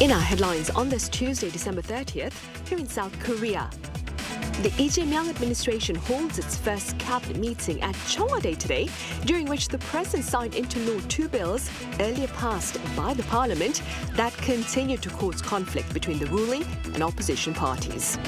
In our headlines on this Tuesday, December 30th, here in South Korea, the Lee Jae-myung administration holds its first cabinet meeting at Cheongwon today, during which the president signed into law two bills earlier passed by the parliament that continue to cause conflict between the ruling and opposition parties.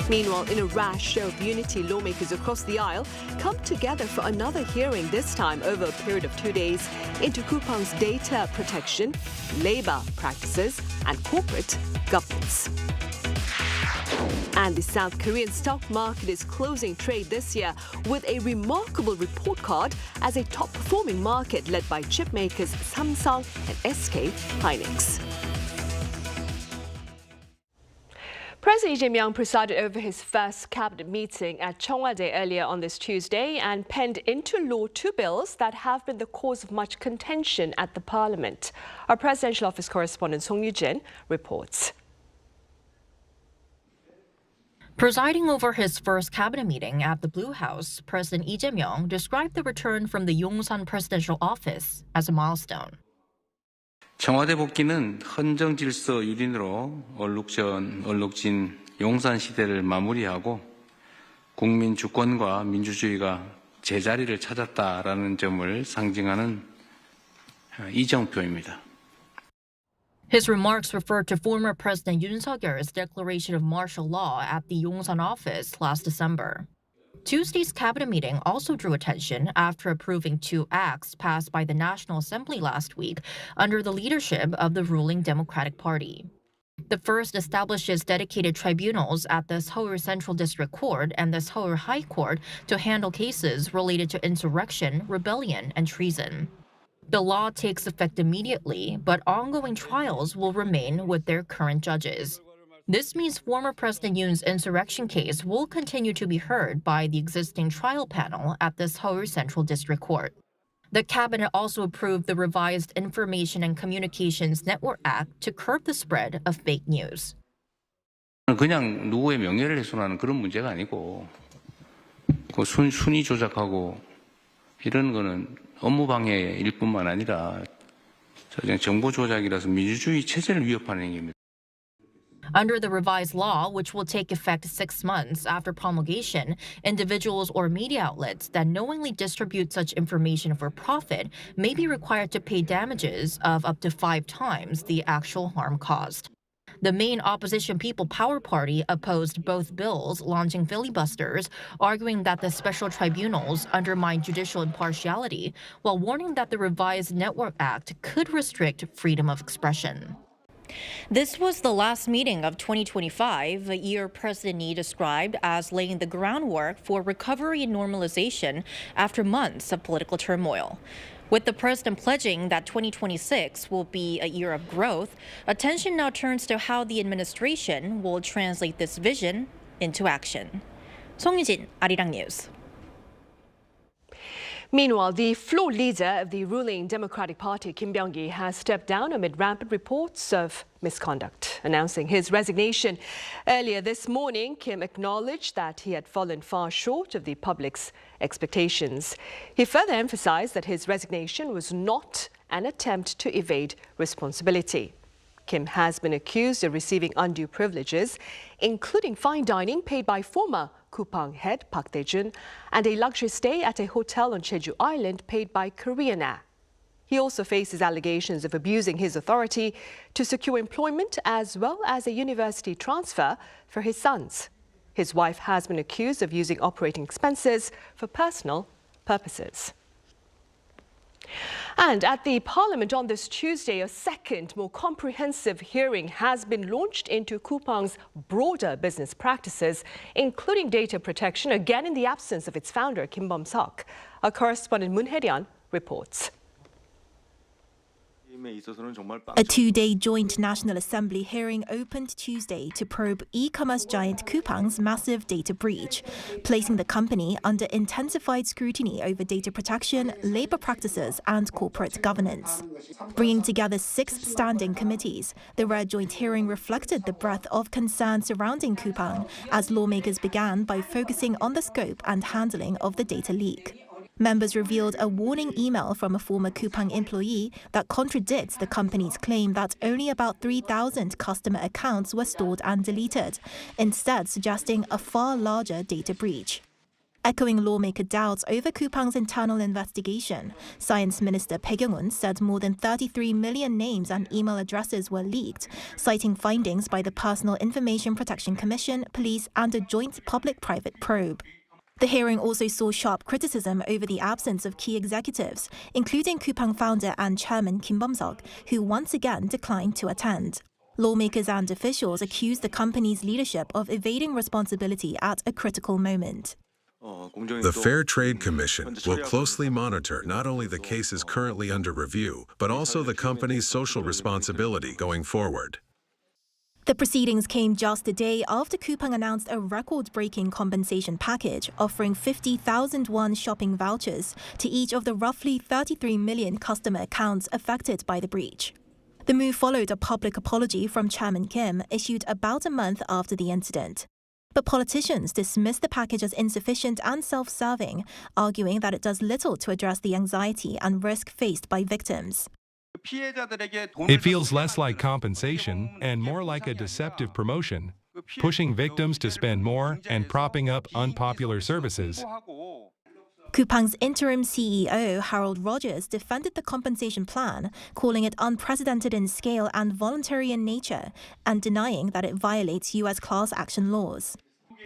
Meanwhile, in a rash show of unity, lawmakers across the aisle come together for another hearing, this time over a period of 2 days, into Coupang's data protection, labor practices, and corporate governance. And the South Korean stock market is closing trade this year with a remarkable report card as a top-performing market led by chip makers Samsung and SK Hynix. President Lee Jae-myung presided over his first cabinet meeting at Cheongwon earlier on this Tuesday and penned into law two bills that have been the cause of much contention at the parliament. Our presidential office correspondent Song Yoo-jin reports. Presiding over his first cabinet meeting at the Blue House, President Lee Jae-myung described the return from the Yongsan presidential office as a milestone. 청와대 복귀는 헌정 질서 유린으로 얼룩진 용산 시대를 마무리하고 국민 주권과 민주주의가 제자리를 찾았다라는 점을 상징하는 이정표입니다. His remarks referred to former President Yoon Suk-yeol's declaration of martial law at the Yongsan office last December. Tuesday's cabinet meeting also drew attention after approving two acts passed by the National Assembly last week under the leadership of the ruling Democratic Party. The first establishes dedicated tribunals at the Seoul Central District Court and the Seoul High Court to handle cases related to insurrection, rebellion, and treason. The law takes effect immediately, but ongoing trials will remain with their current judges. This means former President Yoon's insurrection case will continue to be heard by the existing trial panel at the Seoul Central District Court. The cabinet also approved the revised Information and Communications Network Act to curb the spread of fake news. 그냥 누구의 명예를 훼손하는 그런 문제가 아니고 순위 조작하고 이런 거는 업무 방해일 뿐만 아니라 정보 조작이라서 민주주의 체제를 위협하는 행위입니다. Under the revised law, which will take effect 6 months after promulgation, individuals or media outlets that knowingly distribute such information for profit may be required to pay damages of up to 5 times the actual harm caused. The main opposition People Power Party opposed both bills, launching filibusters, arguing that the special tribunals undermine judicial impartiality, while warning that the revised Network Act could restrict freedom of expression. This was the last meeting of 2025, a year President Lee described as laying the groundwork for recovery and normalization after months of political turmoil. With the president pledging that 2026 will be a year of growth, attention now turns to how the administration will translate this vision into action. Song Yoo-jin, Arirang News. Meanwhile, the floor leader of the ruling Democratic Party, Kim Byung-kee, has stepped down amid rampant reports of misconduct. Announcing his resignation earlier this morning, Kim acknowledged that he had fallen far short of the public's expectations. He further emphasized that his resignation was not an attempt to evade responsibility. Kim has been accused of receiving undue privileges, including fine dining paid by former Coupang head Park Tae-jun and a luxury stay at a hotel on Jeju Island paid by Korean Air. He also faces allegations of abusing his authority to secure employment as well as a university transfer for his sons. His wife has been accused of using operating expenses for personal purposes. And at the Parliament on this Tuesday, a second, more comprehensive hearing has been launched into Coupang's broader business practices, including data protection, again in the absence of its founder, Kim Byung-kee. Our correspondent Moon Hae-ryun reports. A 2-day joint National Assembly hearing opened Tuesday to probe e-commerce giant Coupang's massive data breach, placing the company under intensified scrutiny over data protection, labor practices, and corporate governance. Bringing together 6 standing committees, the rare joint hearing reflected the breadth of concern surrounding Coupang as lawmakers began by focusing on the scope and handling of the data leak. Members revealed a warning email from a former Coupang employee that contradicts the company's claim that only about 3,000 customer accounts were stored and deleted, instead suggesting a far larger data breach. Echoing lawmaker doubts over Coupang's internal investigation, Science Minister Bae Kyung-un said more than 33 million names and email addresses were leaked, citing findings by the Personal Information Protection Commission, police, and a joint public-private probe. The hearing also saw sharp criticism over the absence of key executives, including Coupang founder and chairman Kim Byung-kee, who once again declined to attend. Lawmakers and officials accused the company's leadership of evading responsibility at a critical moment. The Fair Trade Commission will closely monitor not only the cases currently under review, but also the company's social responsibility going forward. The proceedings came just a day after Coupang announced a record-breaking compensation package offering 50,000 won shopping vouchers to each of the roughly 33 million customer accounts affected by the breach. The move followed a public apology from Chairman Kim issued about a month after the incident. But politicians dismissed the package as insufficient and self-serving, arguing that it does little to address the anxiety and risk faced by victims. It feels less like compensation and more like a deceptive promotion, pushing victims to spend more and propping up unpopular services. Coupang's interim CEO, Harold Rogers, defended the compensation plan, calling it unprecedented in scale and voluntary in nature, and denying that it violates U.S. class action laws.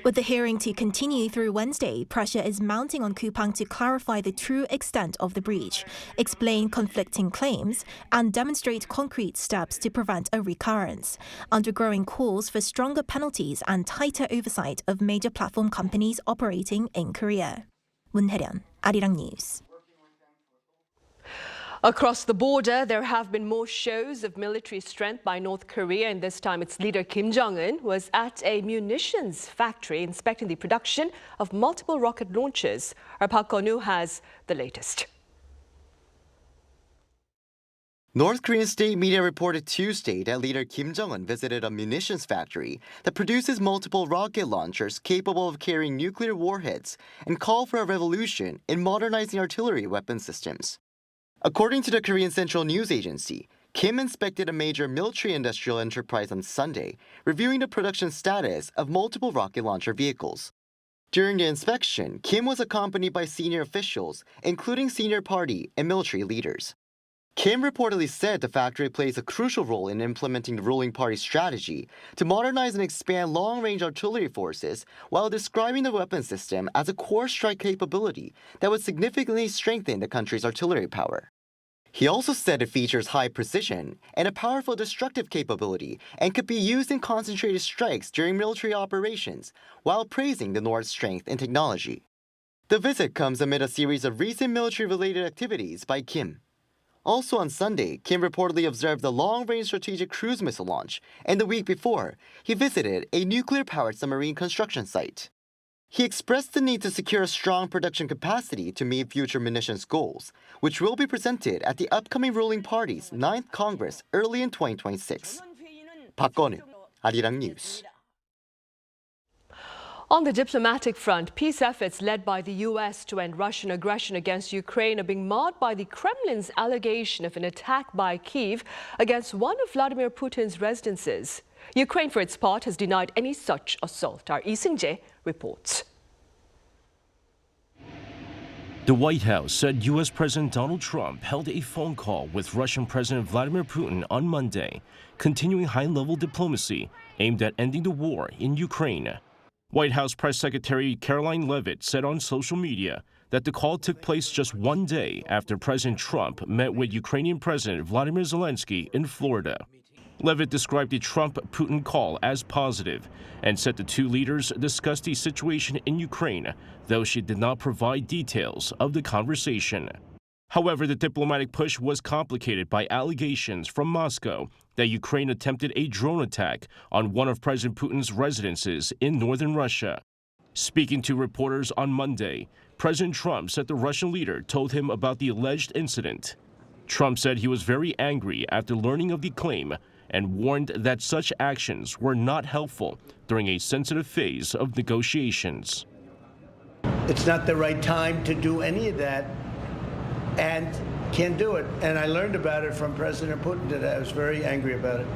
With the hearing to continue through Wednesday, pressure is mounting on Coupang to clarify the true extent of the breach, explain conflicting claims, and demonstrate concrete steps to prevent a recurrence, undergoing calls for stronger penalties and tighter oversight of major platform companies operating in Korea. 문혜련, Arirang News. Across the border, there have been more shows of military strength by North Korea, and this time its leader Kim Jong-un was at a munitions factory inspecting the production of multiple rocket launchers. Our Park Ko-nu has the latest. North Korean state media reported Tuesday that leader Kim Jong-un visited a munitions factory that produces multiple rocket launchers capable of carrying nuclear warheads and called for a revolution in modernizing artillery weapon systems. According to the Korean Central News Agency, Kim inspected a major military-industrial enterprise on Sunday, reviewing the production status of multiple rocket launcher vehicles. During the inspection, Kim was accompanied by senior officials, including senior party and military leaders. Kim reportedly said the factory plays a crucial role in implementing the ruling party's strategy to modernize and expand long-range artillery forces, while describing the weapon system as a core strike capability that would significantly strengthen the country's artillery power. He also said it features high precision and a powerful destructive capability and could be used in concentrated strikes during military operations, while praising the North's strength and technology. The visit comes amid a series of recent military-related activities by Kim. Also on Sunday, Kim reportedly observed the long-range strategic cruise missile launch, and the week before, he visited a nuclear-powered submarine construction site. He expressed the need to secure a strong production capacity to meet future munitions goals, which will be presented at the upcoming ruling party's 9th Congress early in 2026. Park Ko-nu, Arirang News. On the diplomatic front, peace efforts led by the U.S. to end Russian aggression against Ukraine are being marred by the Kremlin's allegation of an attack by Kyiv against one of Vladimir Putin's residences. Ukraine, for its part, has denied any such assault. Our Lee Seung-jae reports. The White House said U.S. President Donald Trump held a phone call with Russian President Vladimir Putin on Monday, continuing high-level diplomacy aimed at ending the war in Ukraine. White House Press Secretary Caroline Leavitt said on social media that the call took place just one day after President Trump met with Ukrainian President Vladimir Zelensky in Florida. Leavitt described the Trump-Putin call as positive and said the two leaders discussed the situation in Ukraine, though she did not provide details of the conversation. However, the diplomatic push was complicated by allegations from Moscow that Ukraine attempted a drone attack on one of President Putin's residences in northern Russia. Speaking to reporters on Monday, President Trump said the Russian leader told him about the alleged incident. Trump said he was very angry after learning of the claim and warned that such actions were not helpful during a sensitive phase of negotiations. It's not the right time to do any of that, and can't do it. And I learned about it from President Putin today. I was very angry about it.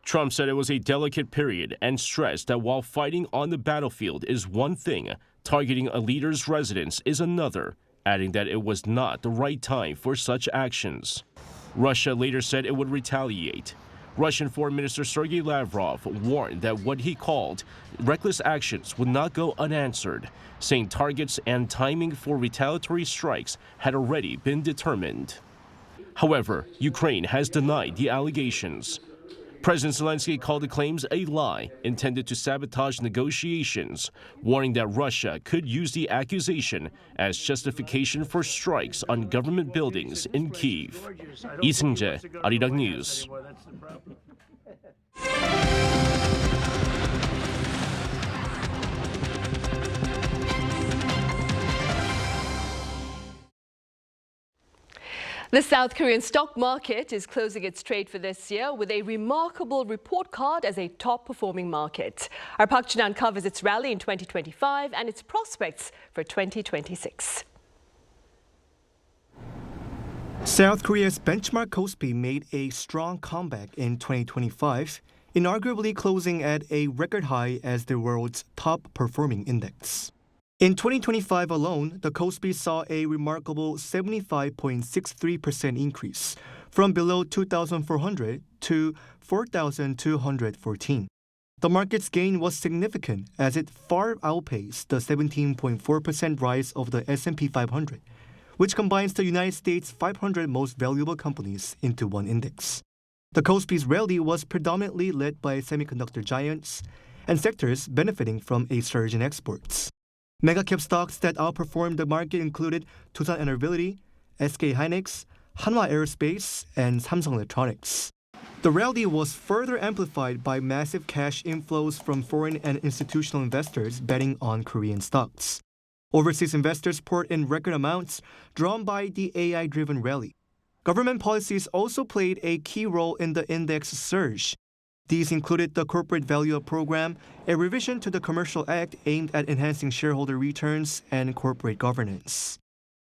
Trump said it was a delicate period and stressed that while fighting on the battlefield is one thing, targeting a leader's residence is another, adding that it was not the right time for such actions. Russia later said it would retaliate. Russian Foreign Minister Sergei Lavrov warned that what he called reckless actions would not go unanswered, saying targets and timing for retaliatory strikes had already been determined. However, Ukraine has denied the allegations. President Zelensky called the claims a lie intended to sabotage negotiations, warning that Russia could use the accusation as justification for strikes on government buildings in Kyiv. Lee Seung-jae, Arirang News. The South Korean stock market is closing its trade for this year with a remarkable report card as a top-performing market. Our Park Jun-an covers its rally in 2025 and its prospects for 2026. South Korea's benchmark KOSPI made a strong comeback in 2025, inarguably closing at a record high as the world's top-performing index. In 2025 alone, the KOSPI saw a remarkable 75.63% increase, from below 2,400 to 4,214. The market's gain was significant as it far outpaced the 17.4% rise of the S&P 500, which combines the United States' 500 most valuable companies into one index. The KOSPI's rally was predominantly led by semiconductor giants and sectors benefiting from a surge in exports. Mega-cap stocks that outperformed the market included Tusan Enerbility, SK Hynix, Hanwha Aerospace, and Samsung Electronics. The rally was further amplified by massive cash inflows from foreign and institutional investors betting on Korean stocks. Overseas investors poured in record amounts, drawn by the AI-driven rally. Government policies also played a key role in the index surge. These included the Corporate Value-Up Program, a revision to the Commercial Act aimed at enhancing shareholder returns and corporate governance.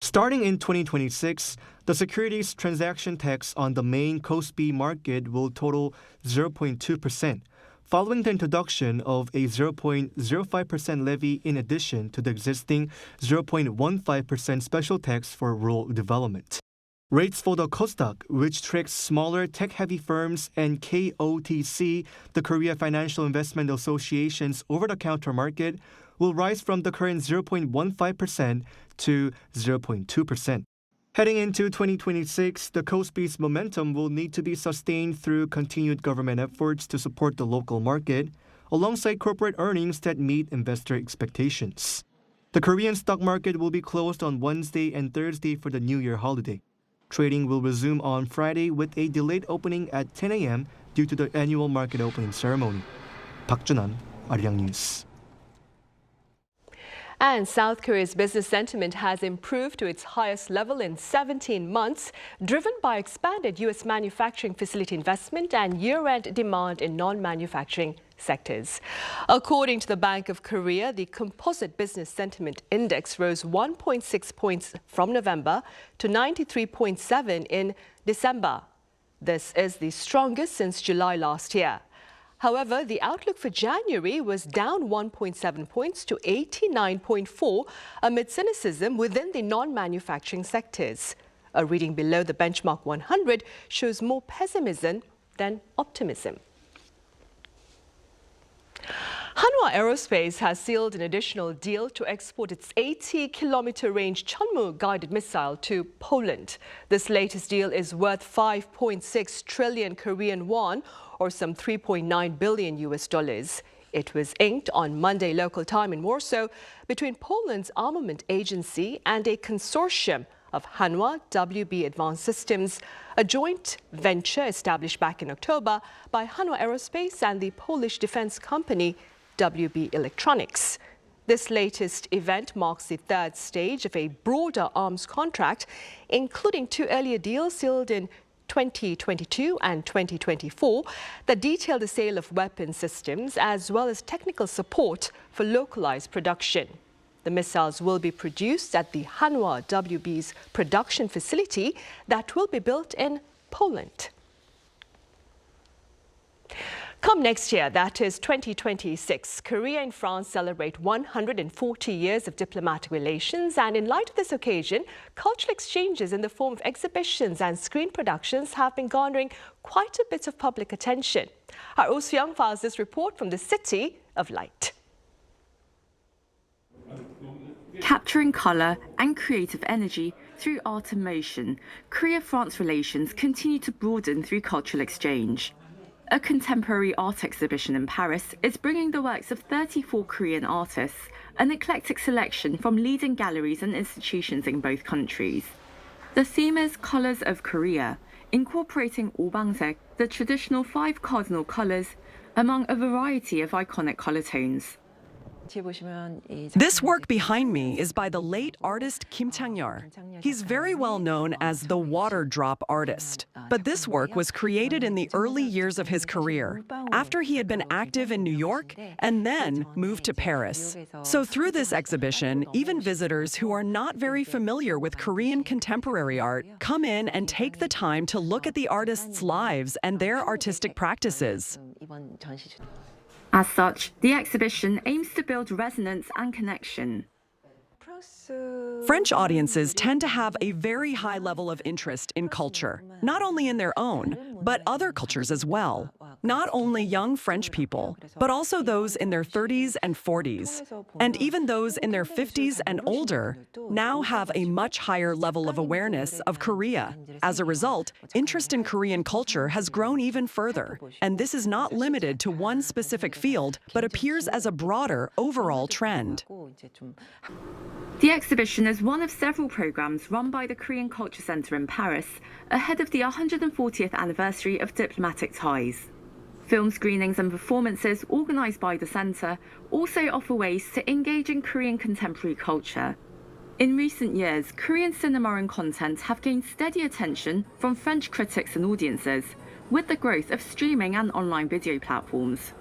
Starting in 2026, the securities transaction tax on the main KOSPI market will total 0.2%, following the introduction of a 0.05% levy in addition to the existing 0.15% special tax for rural development. Rates for the KOSDAQ, which tracks smaller tech-heavy firms, and KOTC, the Korea Financial Investment Association's over-the-counter market, will rise from the current 0.15% to 0.2%. Heading into 2026, the KOSPI's momentum will need to be sustained through continued government efforts to support the local market, alongside corporate earnings that meet investor expectations. The Korean stock market will be closed on Wednesday and Thursday for the New Year holiday. Trading will resume on Friday with a delayed opening at 10 a.m. due to the annual market opening ceremony. Park Jun-an, Arirang News. And South Korea's business sentiment has improved to its highest level in 17 months, driven by expanded U.S. manufacturing facility investment and year-end demand in non-manufacturing sectors. According to the Bank of Korea, the Composite Business Sentiment Index rose 1.6 points from November to 93.7 in December. This is the strongest since July last year. However, the outlook for January was down 1.7 points to 89.4 amid cynicism within the non-manufacturing sectors. A reading below the benchmark 100 shows more pessimism than optimism. Hanwha Aerospace has sealed an additional deal to export its 80-kilometer range Chunmoo guided missile to Poland. This latest deal is worth 5.6 trillion Korean won, or some $3.9 billion US. It was inked on Monday local time in Warsaw between Poland's armament agency and a consortium of Hanwha WB Advanced Systems, a joint venture established back in October by Hanwha Aerospace and the Polish defense company WB Electronics. This latest event marks the third stage of a broader arms contract, including two earlier deals sealed in 2022 and 2024 that detail the sale of weapon systems as well as technical support for localized production. The missiles will be produced at the Hanwha WB's production facility that will be built in Poland. Come next year, that is 2026, Korea and France celebrate 140 years of diplomatic relations, and in light of this occasion, cultural exchanges in the form of exhibitions and screen productions have been garnering quite a bit of public attention. Our Oh Soo-young files this report from the City of Light. Capturing colour and creative energy through art and motion, Korea-France relations continue to broaden through cultural exchange. A contemporary art exhibition in Paris is bringing the works of 34 Korean artists, an eclectic selection from leading galleries and institutions in both countries. The theme is Colours of Korea, incorporating 오방색, the traditional 5 cardinal colours, among a variety of iconic colour tones. This work behind me is by the late artist Kim Chang-yeol. He's very well known as the water drop artist. But this work was created in the early years of his career, after he had been active in New York and then moved to Paris. So through this exhibition, even visitors who are not very familiar with Korean contemporary art come in and take the time to look at the artists' lives and their artistic practices. As such, the exhibition aims to build resonance and connection. French audiences tend to have a very high level of interest in culture, not only in their own, but other cultures as well. Not only young French people, but also those in their 30s and 40s. And even those in their 50s and older now have a much higher level of awareness of Korea. As a result, interest in Korean culture has grown even further. And this is not limited to one specific field, but appears as a broader overall trend. The exhibition is one of several programs run by the Korean Culture Center in Paris ahead of the 140th anniversary of diplomatic ties. Film screenings and performances organized by the center also offer ways to engage in Korean contemporary culture. In recent years, Korean cinema and content have gained steady attention from French critics and audiences, with the growth of streaming and online video platforms.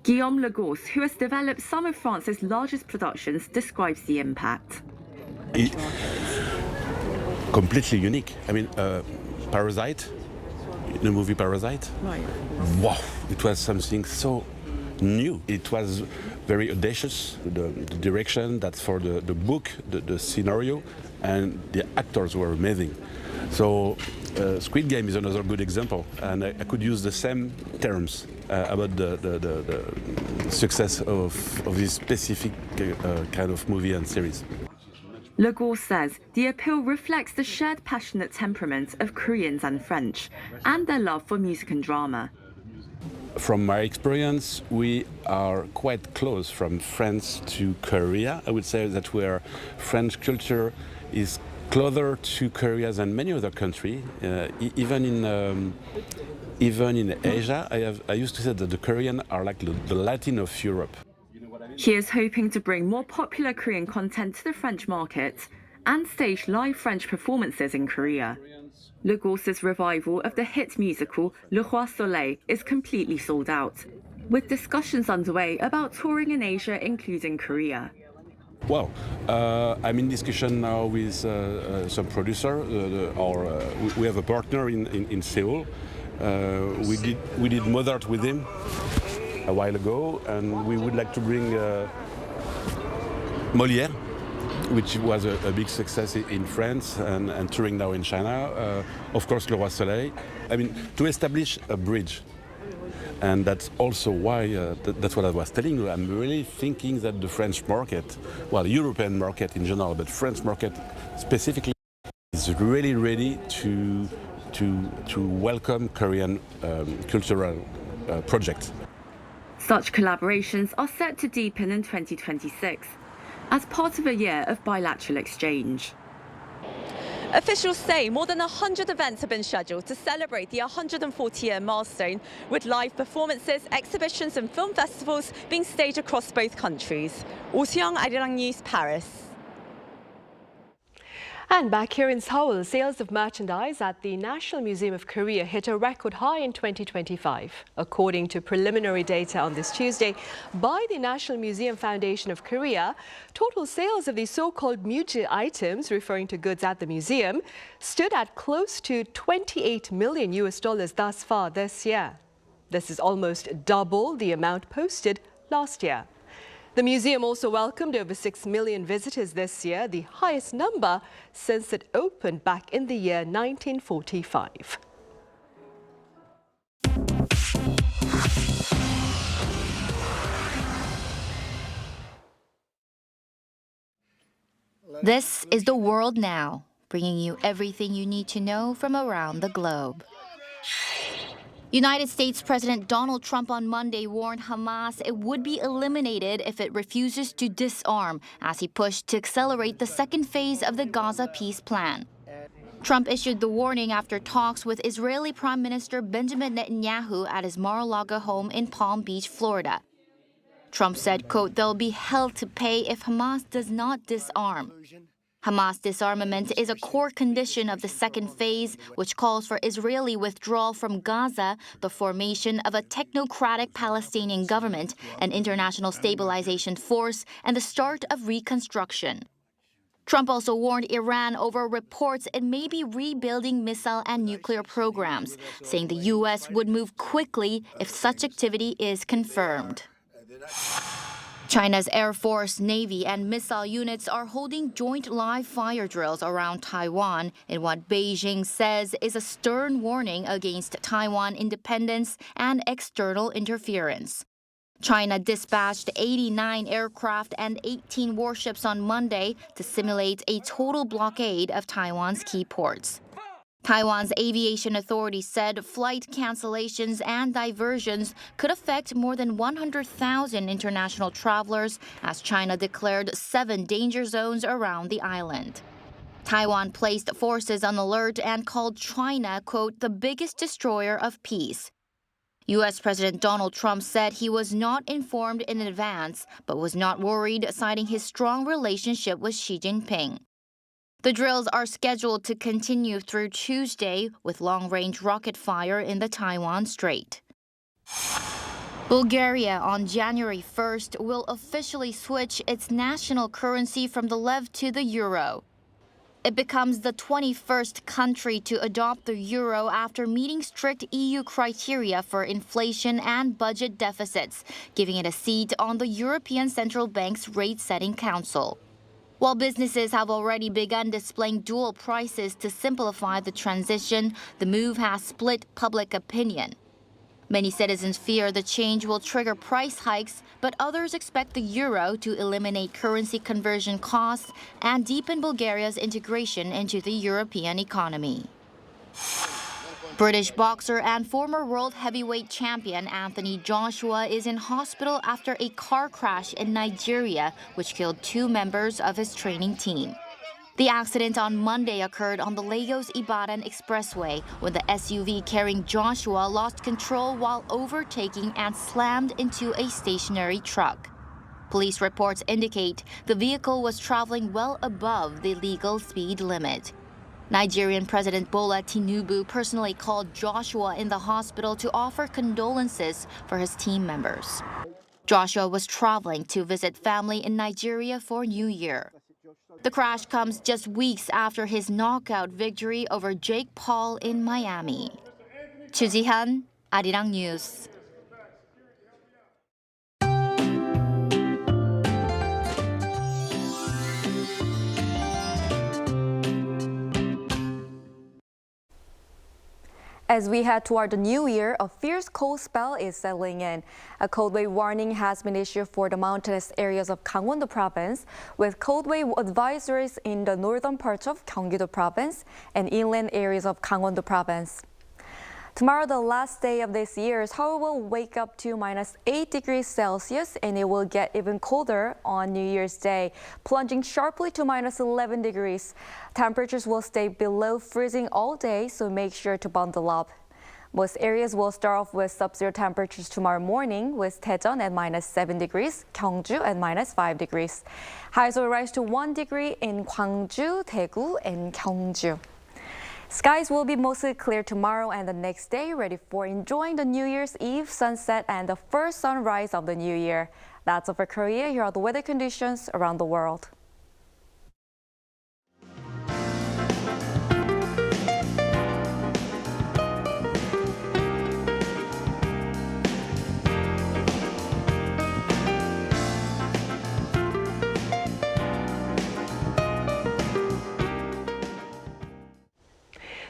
Guillaume Legos, who has developed some of France's largest productions, describes the impact. Completely unique. I mean, Parasite, the movie Parasite. Right. Wow, it was something so new. It was very audacious, the direction, that's for the book, the scenario, and the actors were amazing. So Squid Game is another good example, and I could use the same terms about the success of this specific kind of movie and series. Legos says the appeal reflects the shared passionate temperament of Koreans and French, and their love for music and drama. From my experience, we are quite close from France to Korea. I would say that French culture is closer to Korea than many other countries. Even in Asia, I used to say that the Koreans are like the Latin of Europe. He is hoping to bring more popular Korean content to the French market and stage live French performances in Korea. Legos' revival of the hit musical Le Roi Soleil is completely sold out, with discussions underway about touring in Asia, including Korea. Well, I'm in discussion now with some producer. We have a partner in Seoul. We did Mozart with him a while ago, and we would like to bring Molière, which was a big success in France and touring now in China. Of course, Le Roi Soleil. I mean, to establish a bridge. And that's also why, that's what I was telling you, I'm really thinking that the French market, well, the European market in general, but French market specifically, is really ready to welcome Korean cultural projects. Such collaborations are set to deepen in 2026 as part of a year of bilateral exchange. Officials say more than 100 events have been scheduled to celebrate the 140-year milestone, with live performances, exhibitions and film festivals being staged across both countries. Oh Soo-young, Arirang News, Paris. And back here in Seoul, sales of merchandise at the National Museum of Korea hit a record high in 2025. According to preliminary data on this Tuesday by the National Museum Foundation of Korea, total sales of the so-called muji items, referring to goods at the museum, stood at close to $28 million thus far this year. This is almost double the amount posted last year. The museum also welcomed over 6 million visitors this year, the highest number since it opened back in the year 1945. This is The World Now, bringing you everything you need to know from around the globe. United States President Donald Trump on Monday warned Hamas it would be eliminated if it refuses to disarm as he pushed to accelerate the second phase of the Gaza peace plan. Trump issued the warning after talks with Israeli Prime Minister Benjamin Netanyahu at his Mar-a-Lago home in Palm Beach, Florida. Trump said, quote, "They'll be held to pay if Hamas does not disarm." Hamas disarmament is a core condition of the second phase, which calls for Israeli withdrawal from Gaza, the formation of a technocratic Palestinian government, an international stabilization force, and the start of reconstruction. Trump also warned Iran over reports it may be rebuilding missile and nuclear programs, saying the U.S. would move quickly if such activity is confirmed. China's Air Force, Navy, and missile units are holding joint live fire drills around Taiwan in what Beijing says is a stern warning against Taiwan independence and external interference. China dispatched 89 aircraft and 18 warships on Monday to simulate a total blockade of Taiwan's key ports. Taiwan's aviation authority said flight cancellations and diversions could affect more than 100,000 international travelers as China declared 7 danger zones around the island. Taiwan placed forces on alert and called China, quote, "the biggest destroyer of peace." U.S. President Donald Trump said he was not informed in advance, but was not worried, citing his strong relationship with Xi Jinping. The drills are scheduled to continue through Tuesday with long-range rocket fire in the Taiwan Strait. Bulgaria on January 1st will officially switch its national currency from the lev to the euro. It becomes the 21st country to adopt the euro after meeting strict EU criteria for inflation and budget deficits, giving it a seat on the European Central Bank's rate-setting council. While businesses have already begun displaying dual prices to simplify the transition, the move has split public opinion. Many citizens fear the change will trigger price hikes, but others expect the euro to eliminate currency conversion costs and deepen Bulgaria's integration into the European economy. British boxer and former world heavyweight champion Anthony Joshua is in hospital after a car crash in Nigeria, which killed 2 members of his training team. The accident on Monday occurred on the Lagos-Ibadan Expressway when the SUV carrying Joshua lost control while overtaking and slammed into a stationary truck. Police reports indicate the vehicle was traveling well above the legal speed limit. Nigerian President Bola Tinubu personally called Joshua in the hospital to offer condolences for his team members. Joshua was traveling to visit family in Nigeria for New Year. The crash comes just weeks after his knockout victory over Jake Paul in Miami. Chu Ji-han, Arirang News. As we head toward the new year, a fierce cold spell is settling in. A cold wave warning has been issued for the mountainous areas of Gangwon-do province, with cold wave advisories in the northern parts of Gyeonggi-do province and inland areas of Gangwon-do province. Tomorrow, the last day of this year, Seoul will wake up to -8 degrees Celsius, and it will get even colder on New Year's Day, plunging sharply to -11 degrees. Temperatures will stay below freezing all day, so make sure to bundle up. Most areas will start off with sub-zero temperatures tomorrow morning, with Daejeon at -7 degrees, Gyeongju at -5 degrees. Highs will rise to 1 degree in Gwangju, Daegu, and Gyeongju. Skies will be mostly clear tomorrow and the next day, ready for enjoying the New Year's Eve sunset and the first sunrise of the new year. That's all for Korea. Here are the weather conditions around the world.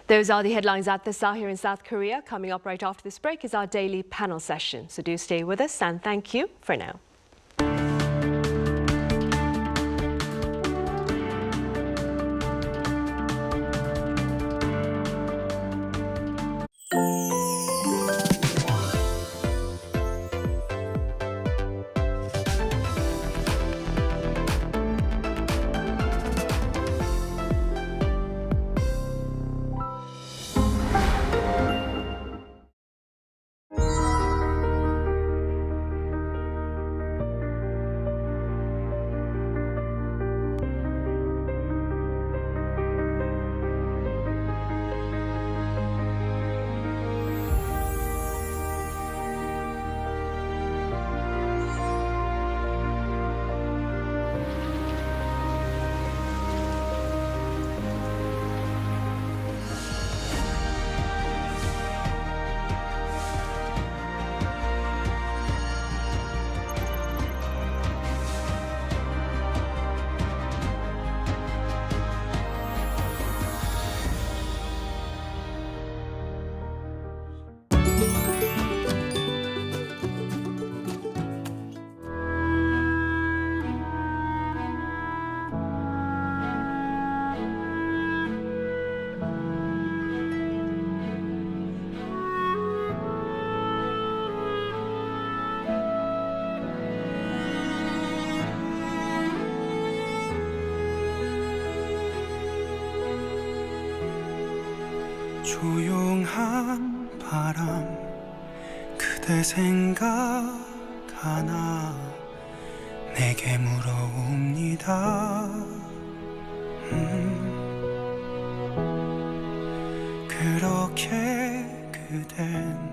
Those are the headlines at this hour here in South Korea. Coming up right after this break is our daily panel session. So do stay with us, and thank you for now. 조용한 바람 그대 생각하나 내게 물어옵니다. 그렇게 그댄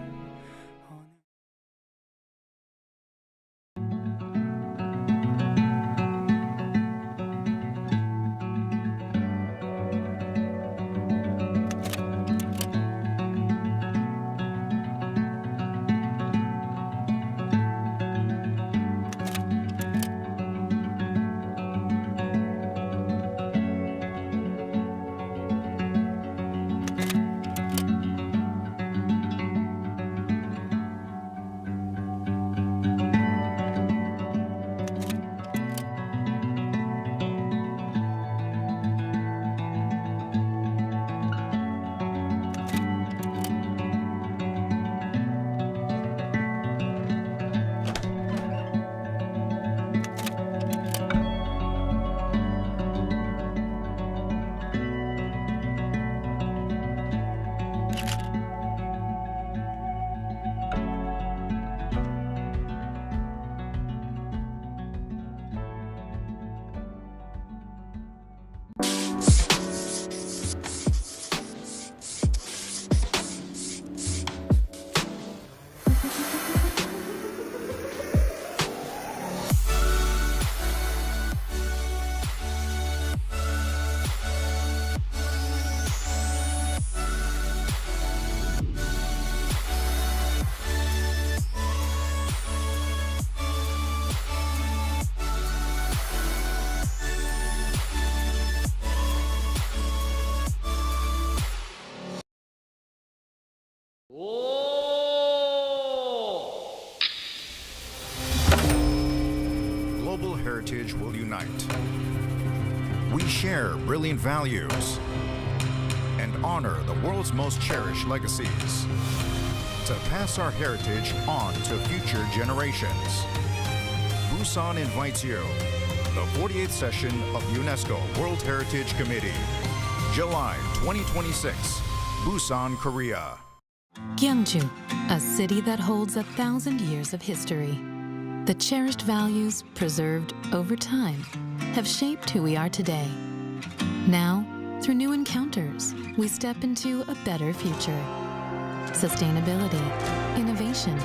Global heritage will unite. We share brilliant values and honor the world's most cherished legacies to pass our heritage on to future generations. Busan invites you, the 48th session of UNESCO World Heritage Committee, July 2026, Busan, Korea. Gyeongju, a city that holds 1,000 years of history. The cherished values, preserved over time, have shaped who we are today. Now, through new encounters, we step into a better future. Sustainability, innovation.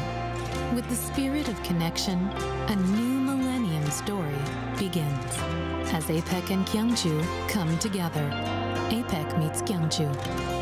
With the spirit of connection, a new millennium story begins. As APEC and Gyeongju come together. APEC meets Gyeongju.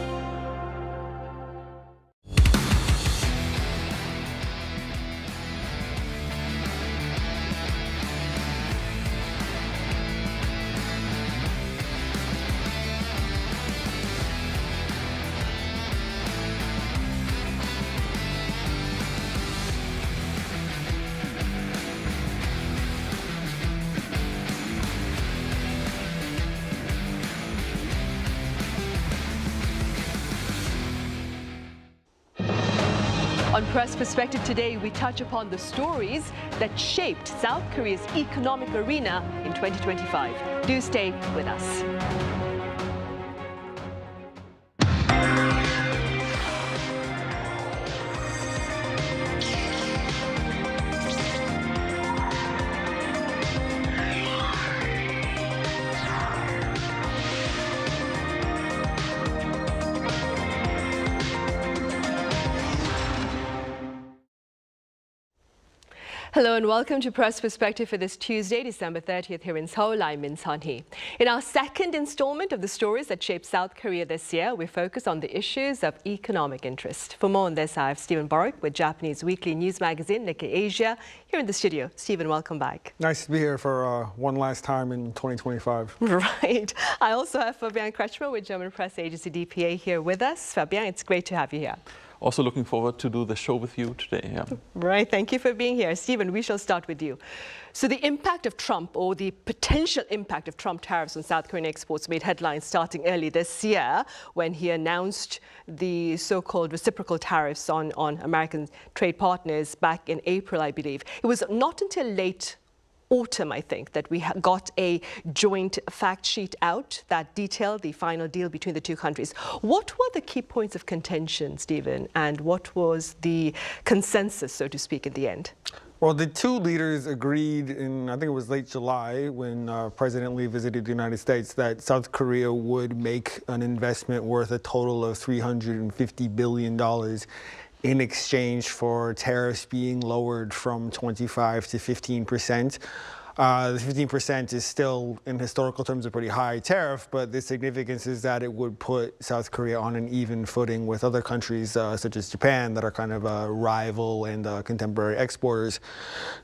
On Press Perspective today, we touch upon the stories that shaped South Korea's economic arena in 2025. Do stay with us. Hello and welcome to Press Perspective for this Tuesday, December 30th here in Seoul. I'm Min Sun-hee. In our second installment of the stories that shaped South Korea this year, we focus on the issues of economic interest. For more on this, I have Stephen Borwick with Japanese weekly news magazine Nikkei Asia here in the studio. Stephen, welcome back. Nice to be here for one last time in 2025. Right. I also have Fabian Kretschmer with German press agency DPA here with us. Fabian, it's great to have you here. Also looking forward to do the show with you today. Yeah. Right, thank you for being here. Stephen, we shall start with you. So the impact of Trump, or the potential impact of Trump tariffs on South Korean exports, made headlines starting early this year when he announced the so-called reciprocal tariffs on American trade partners back in April, I believe. It was not until late autumn, I think, that we got a joint fact sheet out that detailed the final deal between the two countries. What were the key points of contention, Stephen, and what was the consensus, so to speak, in the end? Well, the two leaders agreed in, I think it was late July, when President Lee visited the United States, that South Korea would make an investment worth a total of $350 billion in exchange for tariffs being lowered from 25 to 15%. The 15% is still, in historical terms, a pretty high tariff, but the significance is that it would put South Korea on an even footing with other countries, such as Japan, that are kind of rival and contemporary exporters.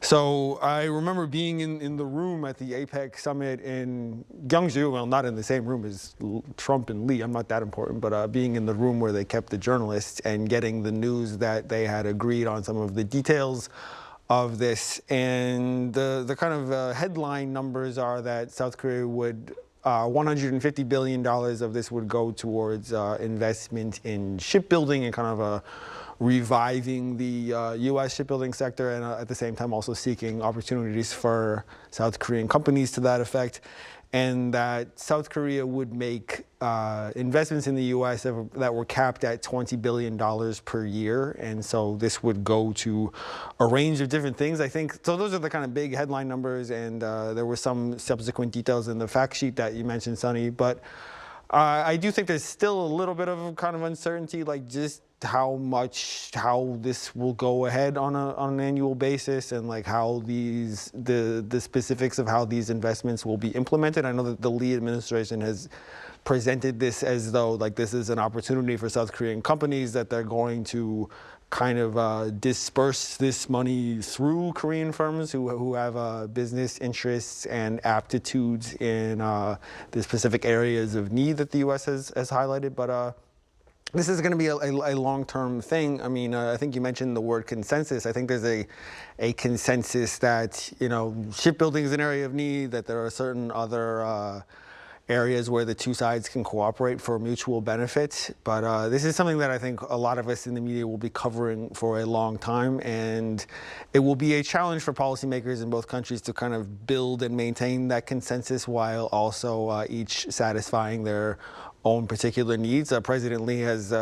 So I remember being in the room at the APEC summit in Gyeongju, well, not in the same room as Trump and Lee, I'm not that important, but being in the room where they kept the journalists and getting the news that they had agreed on some of the details of this. And the kind of headline numbers are that South Korea would, $150 billion of this would go towards investment in shipbuilding and kind of reviving the U.S. shipbuilding sector, and at the same time also seeking opportunities for South Korean companies to that effect. And that South Korea would make investments in the U.S. that were capped at $20 billion per year. And so this would go to a range of different things, I think. So those are the kind of big headline numbers. And there were some subsequent details in the fact sheet that you mentioned, Sunny. But I do think there's still a little bit of kind of uncertainty, like just how this will go ahead on an annual basis, and like how the specifics of how these investments will be implemented. I know that the Lee administration has presented this as though like this is an opportunity for South Korean companies, that they're going to kind of disperse this money through Korean firms who have business interests and aptitudes in the specific areas of need that the U.S. has highlighted. But this is going to be a long-term thing. I mean, I think you mentioned the word consensus. I think there's a consensus that, you know, shipbuilding is an area of need, that there are certain other areas where the two sides can cooperate for mutual benefit. But this is something that I think a lot of us in the media will be covering for a long time. And it will be a challenge for policymakers in both countries to kind of build and maintain that consensus while also each satisfying their own particular needs. President Lee has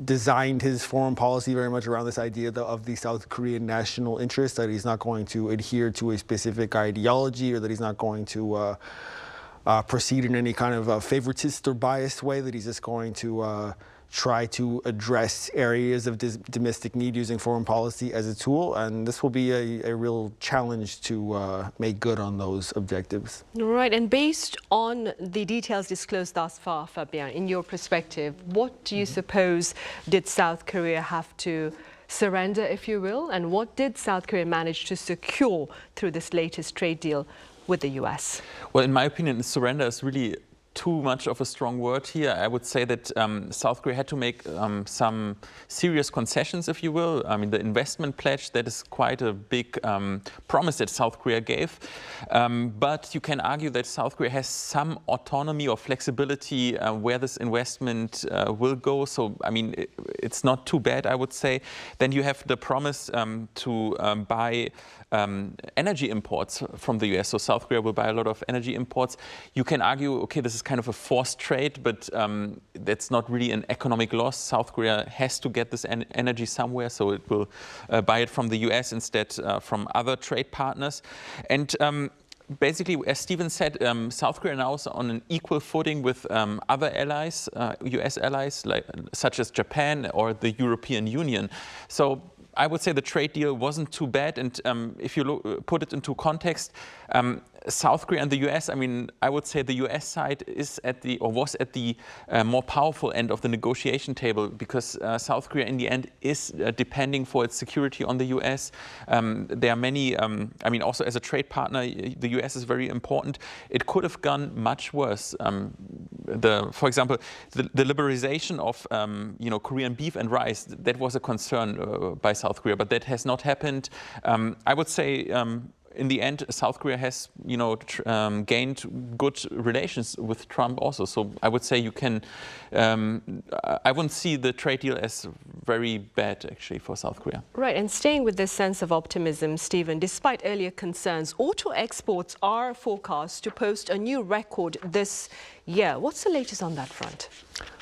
designed his foreign policy very much around this idea of the South Korean national interest, that he's not going to adhere to a specific ideology, or that he's not going to proceed in any kind of favoritist or biased way, that he's just going to try to address areas of domestic need using foreign policy as a tool. And this will be a real challenge to make good on those objectives. Right, and based on the details disclosed thus far, Fabian, in your perspective, what do you suppose did South Korea have to surrender, if you will, and what did South Korea manage to secure through this latest trade deal with the US? Well, in my opinion, surrender is really too much of a strong word here. I would say that South Korea had to make some serious concessions, if you will. I mean, the investment pledge, that is quite a big promise that South Korea gave. But you can argue that South Korea has some autonomy or flexibility where this investment will go. So, I mean, it's not too bad, I would say. Then you have the promise to buy energy imports from the US. So South Korea will buy a lot of energy imports. You can argue, okay, this is kind of a forced trade, but that's not really an economic loss. South Korea has to get this energy somewhere, so it will buy it from the US instead from other trade partners. And basically, as Stephen said, South Korea now is on an equal footing with other allies, US allies, such as Japan or the European Union. So I would say the trade deal wasn't too bad, and if you put it into context, South Korea and the US, I mean, I would say the US side is at the, or was at the more powerful end of the negotiation table, because South Korea in the end is depending for its security on the US. There are many, I mean, also as a trade partner, the US is very important. It could have gone much worse. For example, the liberalization of, Korean beef and rice, that was a concern by South Korea, but that has not happened. I would say, in the end, South Korea has, gained good relations with Trump also. So I would say you can, I wouldn't see the trade deal as very bad, actually, for South Korea. Right, and staying with this sense of optimism, Stephen, despite earlier concerns, auto exports are forecast to post a new record this year. What's the latest on that front?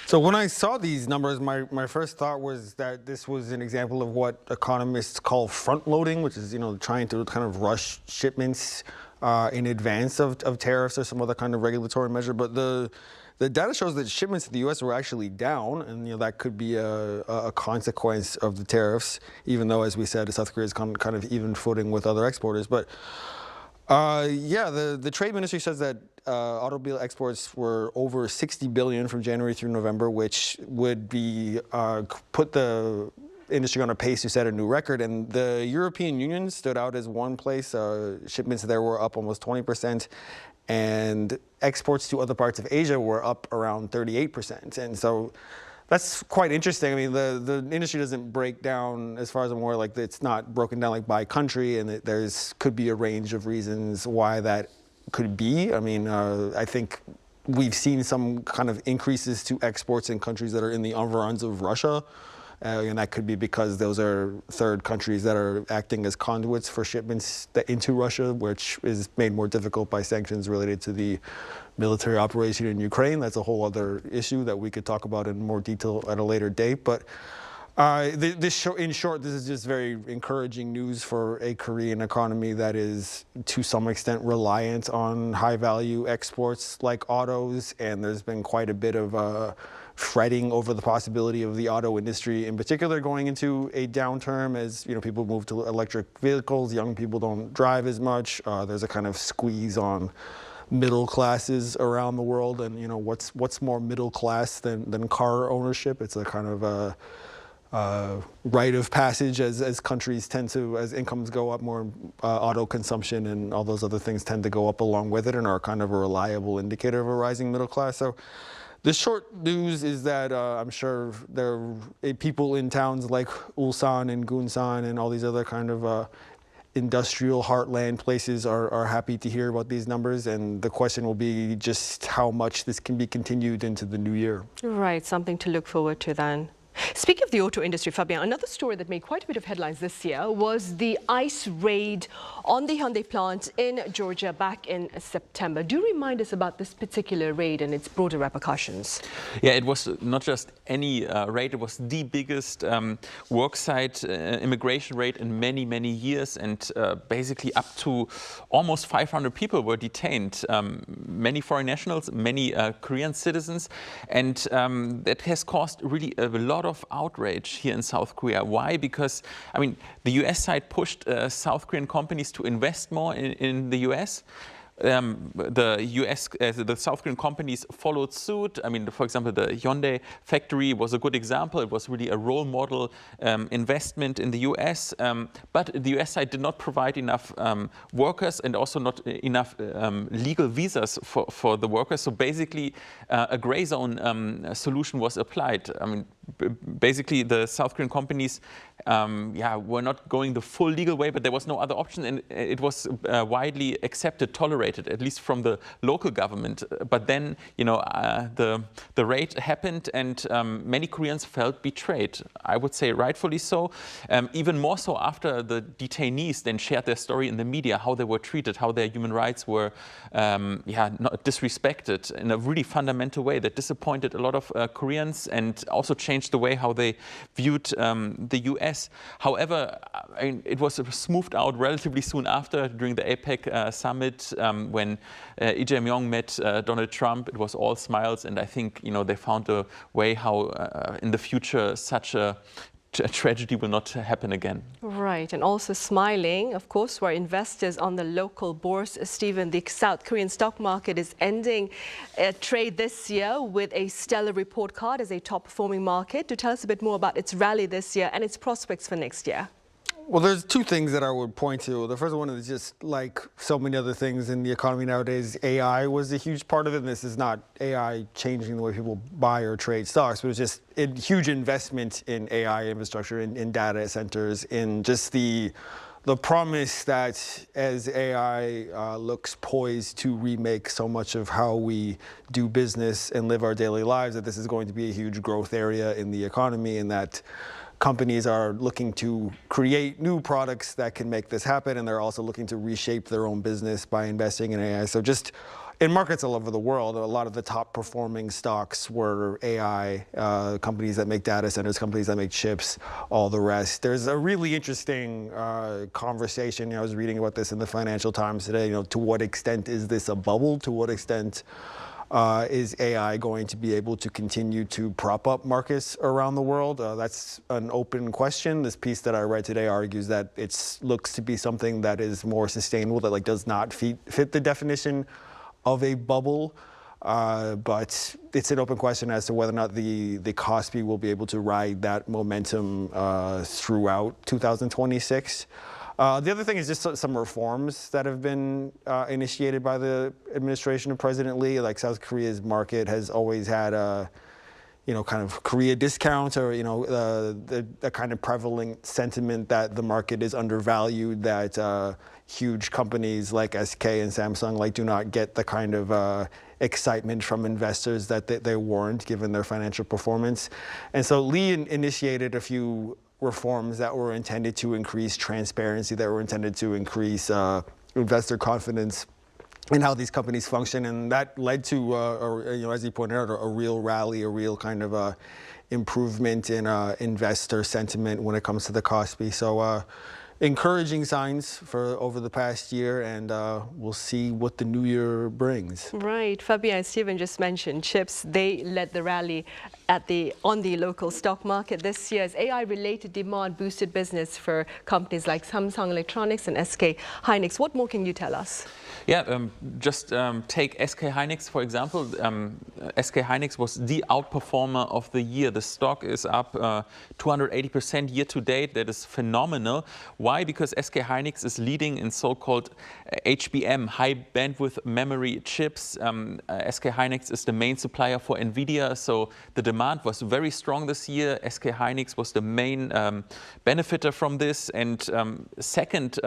So when I saw these numbers, my first thought was that this was an example of what economists call front loading, which is, trying to kind of rush shipments in advance of tariffs or some other kind of regulatory measure. But the data shows that shipments to the U.S. were actually down, and that could be a consequence of the tariffs, even though, as we said, South Korea is kind of even footing with other exporters. But the trade ministry says that automobile exports were over 60 billion from January through November, which would be put the industry on a pace to set a new record. And the European Union stood out as one place. Shipments there were up almost 20%, and exports to other parts of Asia were up around 38%. And so that's quite interesting. I mean, the industry doesn't break down, as far as I'm aware, like it's not broken down like by country, and could be a range of reasons why that could be. I mean, I think we've seen some kind of increases to exports in countries that are in the environs of Russia. And that could be because those are third countries that are acting as conduits for shipments into Russia, which is made more difficult by sanctions related to the military operation in Ukraine. That's a whole other issue that we could talk about in more detail at a later date. But in short, this is just very encouraging news for a Korean economy that is, to some extent, reliant on high-value exports like autos, and there's been quite a bit of fretting over the possibility of the auto industry, in particular, going into a downturn as people move to electric vehicles. Young people don't drive as much. There's a kind of squeeze on middle classes around the world, and what's more middle class than car ownership? It's a kind of a rite of passage as countries tend to, as incomes go up, more auto consumption and all those other things tend to go up along with it, and are kind of a reliable indicator of a rising middle class. So the short news is that I'm sure there are people in towns like Ulsan and Gunsan and all these other kind of industrial heartland places are happy to hear about these numbers, and the question will be just how much this can be continued into the new year. Right, something to look forward to then. Speaking of the auto industry, Fabian, another story that made quite a bit of headlines this year was the ICE raid on the Hyundai plant in Georgia back in September. Do remind us about this particular raid and its broader repercussions. Yeah, it was not just any raid, it was the biggest worksite immigration raid in many, many years, and basically up to almost 500 people were detained, many foreign nationals, many Korean citizens, and that has caused really a lot of outrage here in South Korea. Why? Because, I mean, the US side pushed South Korean companies to invest more in the US. The South Korean companies followed suit. I mean, for example, the Hyundai factory was a good example. It was really a role model investment in the US. But the US side did not provide enough workers and also not enough legal visas for the workers. So basically, a gray zone solution was applied. I mean, basically, the South Korean companies were not going the full legal way, but there was no other option, and it was widely accepted, tolerated, at least from the local government. But then, you know, the raid happened, and many Koreans felt betrayed. I would say rightfully so. Even more so after the detainees then shared their story in the media, how they were treated, how their human rights were not disrespected in a really fundamental way that disappointed a lot of Koreans and also changed the way how they viewed the US. However, it was smoothed out relatively soon after during the APEC summit when Lee Jae-myung met Donald Trump. It was all smiles, and I think, you know, they found a way how in the future such a tragedy will not happen again. Right, and also smiling, of course, were investors on the local bourse. Stephen, the South Korean stock market is ending trade this year with a stellar report card as a top-performing market. Do tell us a bit more about its rally this year and its prospects for next year. Well, there's two things that I would point to. The first one is just like so many other things in the economy nowadays, AI was a huge part of it. And this is not AI changing the way people buy or trade stocks, but it's just a huge investment in AI infrastructure, in data centers, in just the promise that as AI looks poised to remake so much of how we do business and live our daily lives, that this is going to be a huge growth area in the economy, and that companies are looking to create new products that can make this happen, and they're also looking to reshape their own business by investing in AI. So just in markets all over the world, a lot of the top performing stocks were AI, companies that make data centers, companies that make chips, all the rest. There's a really interesting conversation. I was reading about this in the Financial Times today. You know, to what extent is this a bubble? To what extent is AI going to be able to continue to prop up markets around the world? That's an open question. This piece that I read today argues that it looks to be something that is more sustainable, that does not fit the definition of a bubble. But it's an open question as to whether or not the KOSPI will be able to ride that momentum throughout 2026. The other thing is just some reforms that have been initiated by the administration of President Lee. Like South Korea's market has always had a, kind of Korea discount, or, the kind of prevalent sentiment that the market is undervalued, that huge companies like SK and Samsung do not get the kind of excitement from investors that they warrant given their financial performance. And so Lee initiated a few reforms that were intended to increase transparency, that were intended to increase investor confidence in how these companies function, and that led to, as you pointed out, a real rally, a real kind of improvement in investor sentiment when it comes to the KOSPI. So encouraging signs for over the past year, and we'll see what the new year brings. Right, Fabian and Stephen just mentioned chips. They led the rally on the local stock market this year as AI-related demand boosted business for companies like Samsung Electronics and SK Hynix. What more can you tell us? Yeah, just take SK Hynix, for example. SK Hynix was the outperformer of the year. The stock is up 280% year to date. That is phenomenal. Why? Because SK Hynix is leading in so-called HBM, high bandwidth memory chips. SK Hynix is the main supplier for NVIDIA, so the demand demand was very strong this year. SK Hynix was the main benefitor from this. And second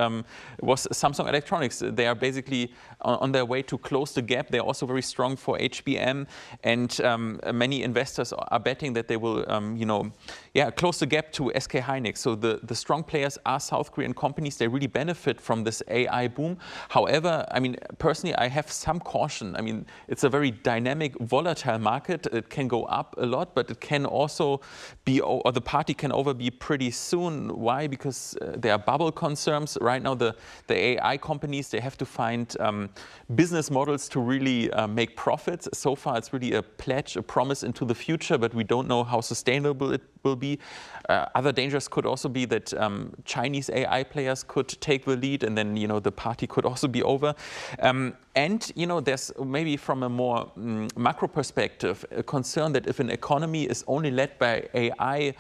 was Samsung Electronics. They are basically on their way to close the gap. They're also very strong for HBM. And many investors are betting that they will, close the gap to SK Hynix. So the strong players are South Korean companies. They really benefit from this AI boom. However, I mean, personally, I have some caution. I mean, it's a very dynamic, volatile market. It can go up a lot, but it can also be, or the party can over be pretty soon. Why? Because there are bubble concerns. Right now, the AI companies, they have to find business models to really make profits. So far, it's really a pledge, a promise into the future, but we don't know how sustainable it will be. Other dangers could also be that Chinese AI players could take the lead, and then the party could also be over. And there's maybe from a more macro perspective a concern that if an economy is only led by AI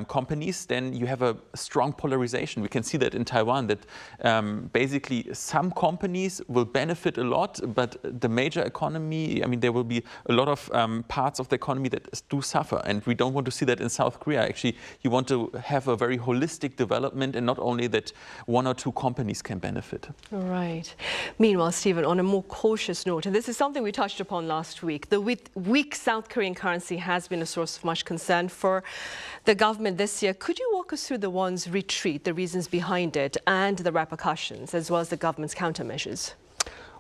companies, then you have a strong polarization. We can see that in Taiwan, that basically some companies will benefit a lot, but the major economy, I mean, there will be a lot of parts of the economy that do suffer, and we don't want to see that in South Korea. Actually, you want to have a very holistic development, and not only that one or two companies can benefit. Right. Meanwhile, Stephen, on a more cautious note, and this is something we touched upon last week, the weak South Korean currency has been a source of much concern for the government this year. Could you walk us through the won's retreat, the reasons behind it, and the repercussions, as well as the government's countermeasures?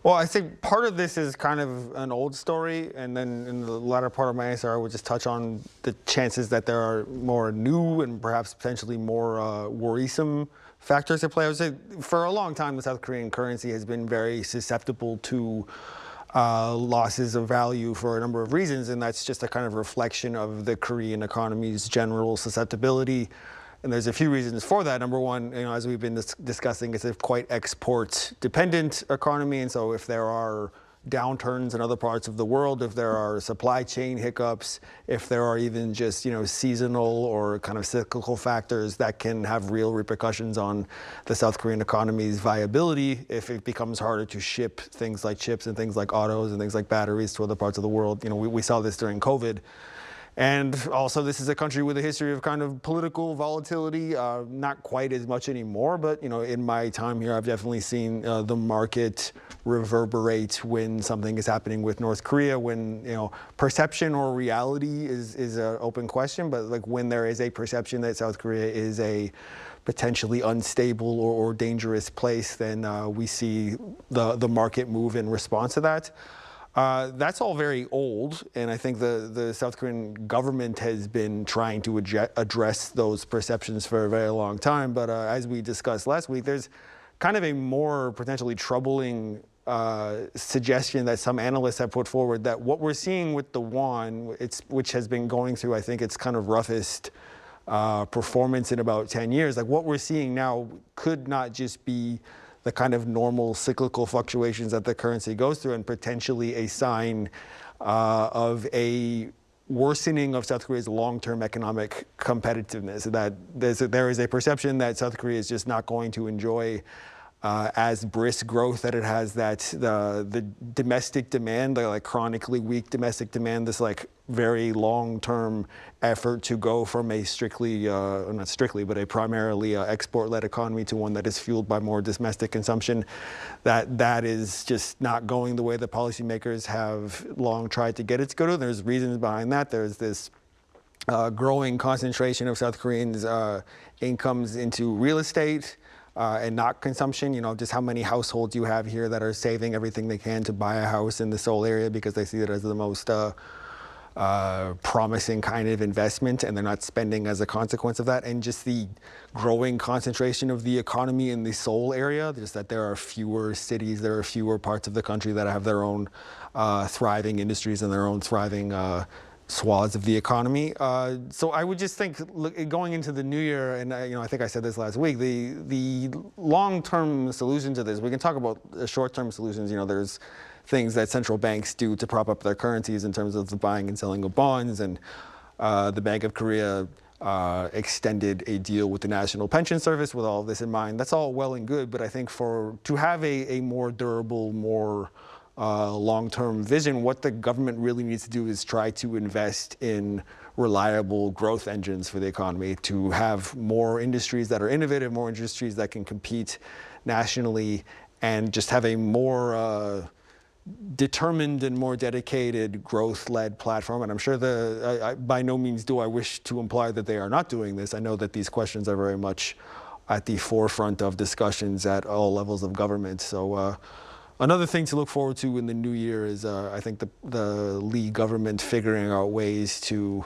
Well, I think part of this is kind of an old story, and then in the latter part of my answer, I would just touch on the chances that there are more new and perhaps potentially more worrisome factors at play. I would say for a long time, the South Korean currency has been very susceptible to losses of value for a number of reasons, and that's just a kind of reflection of the Korean economy's general susceptibility. And there's a few reasons for that. Number one, as we've been discussing, it's a quite export-dependent economy, and so if there are downturns in other parts of the world, if there are supply chain hiccups, if there are even just seasonal or kind of cyclical factors that can have real repercussions on the South Korean economy's viability, if it becomes harder to ship things like chips and things like autos and things like batteries to other parts of the world. We saw this during COVID. And also, this is a country with a history of kind of political volatility, not quite as much anymore, but in my time here, I've definitely seen the market reverberate when something is happening with North Korea, when perception or reality is an open question, but like when there is a perception that South Korea is a potentially unstable or dangerous place, then we see the market move in response to that. That's all very old, and I think the South Korean government has been trying to address those perceptions for a very long time. But as we discussed last week, there's kind of a more potentially troubling suggestion that some analysts have put forward, that what we're seeing with the won, which has been going through, I think, its kind of roughest performance in about 10 years, like what we're seeing now could not just be the kind of normal cyclical fluctuations that the currency goes through, and potentially a sign of a worsening of South Korea's long-term economic competitiveness. That there is a perception that South Korea is just not going to enjoy as brisk growth that it has, that the domestic demand, the like chronically weak domestic demand, this like very long-term effort to go from a strictly, not strictly, but a primarily export-led economy to one that is fueled by more domestic consumption, that is just not going the way the policymakers have long tried to get it to go to. There's reasons behind that. There's this growing concentration of South Koreans' incomes into real estate, and not consumption. Just how many households you have here that are saving everything they can to buy a house in the Seoul area because they see it as the most promising kind of investment, and they're not spending as a consequence of that. And just the growing concentration of the economy in the Seoul area, just that there are fewer cities, there are fewer parts of the country that have their own thriving industries and their own thriving swaths of the economy. So I would just think, going into the new year, and I think I said this last week, the long-term solution to this, we can talk about the short-term solutions. There's things that central banks do to prop up their currencies in terms of the buying and selling of bonds, and the Bank of Korea extended a deal with the National Pension Service with all of this in mind. That's all well and good, but I think to have a more durable, more long-term vision. What the government really needs to do is try to invest in reliable growth engines for the economy, to have more industries that are innovative, more industries that can compete nationally, and just have a more determined and more dedicated growth-led platform. And I'm sure by no means do I wish to imply that they are not doing this. I know that these questions are very much at the forefront of discussions at all levels of government. So another thing to look forward to in the new year is I think the Lee government figuring out ways to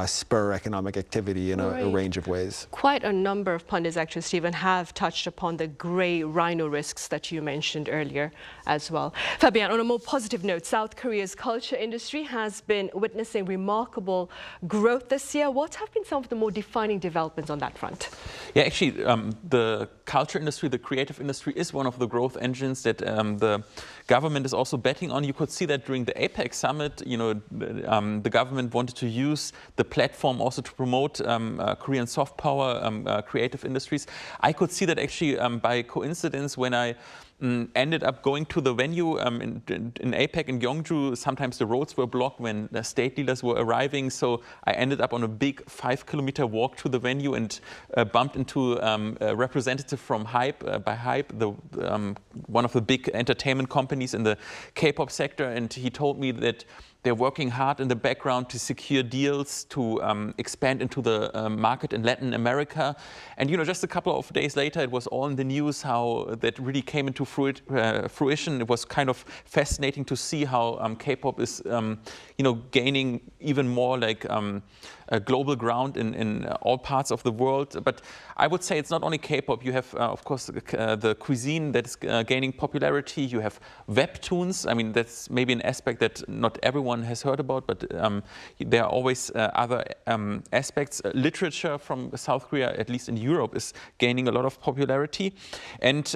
spur economic activity in a range of ways. Quite a number of pundits, actually, Stephen, have touched upon the grey rhino risks that you mentioned earlier as well. Fabian, on a more positive note, South Korea's culture industry has been witnessing remarkable growth this year. What have been some of the more defining developments on that front? Yeah, actually, the culture industry, the creative industry, is one of the growth engines that the government is also betting on. You could see that during the APEC summit. You know, the government wanted to use the platform also to promote Korean soft power, creative industries. I could see that actually by coincidence when I ended up going to the venue in APEC in Gyeongju. Sometimes the roads were blocked when the state leaders were arriving, so I ended up on a big 5-kilometer walk to the venue and bumped into a representative from HYBE, by HYBE, one of the big entertainment companies in the K-pop sector, and he told me that they're working hard in the background to secure deals to expand into the market in Latin America. And, you know, just a couple of days later, it was all in the news how that really came into fruition. It was kind of fascinating to see how K-pop is, you know, gaining even more like a global ground in all parts of the world. But I would say it's not only K-pop. You have, of course, the cuisine that is gaining popularity. You have webtoons. I mean, that's maybe an aspect that not everyone has heard about, but there are always other aspects. Literature from South Korea, at least in Europe, is gaining a lot of popularity. And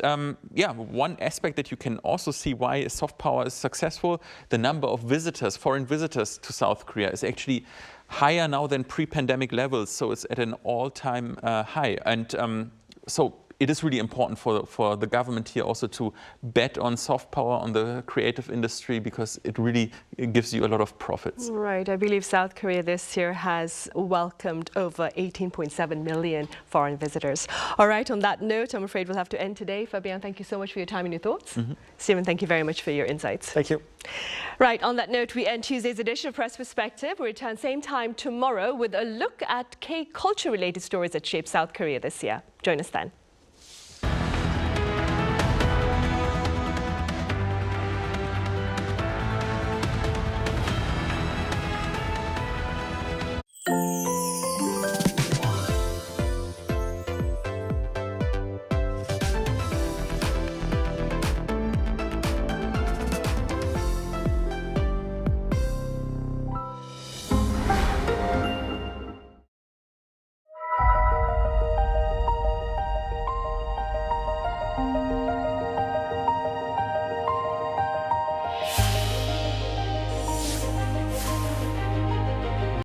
yeah, one aspect that you can also see why soft power is successful, the number of visitors, foreign visitors to South Korea is actually higher now than pre-pandemic levels, so it's at an all-time high. And so it is really important for the government here also to bet on soft power, on the creative industry, because it really gives you a lot of profits. Right. I believe South Korea this year has welcomed over 18.7 million foreign visitors. All right. On that note, I'm afraid we'll have to end today. Fabian, thank you so much for your time and your thoughts. Stephen, thank you very much for your insights. Thank you. Right. On that note, we end Tuesday's edition of Press Perspective. We return same time tomorrow with a look at K-culture-related stories that shape South Korea this year. Join us then.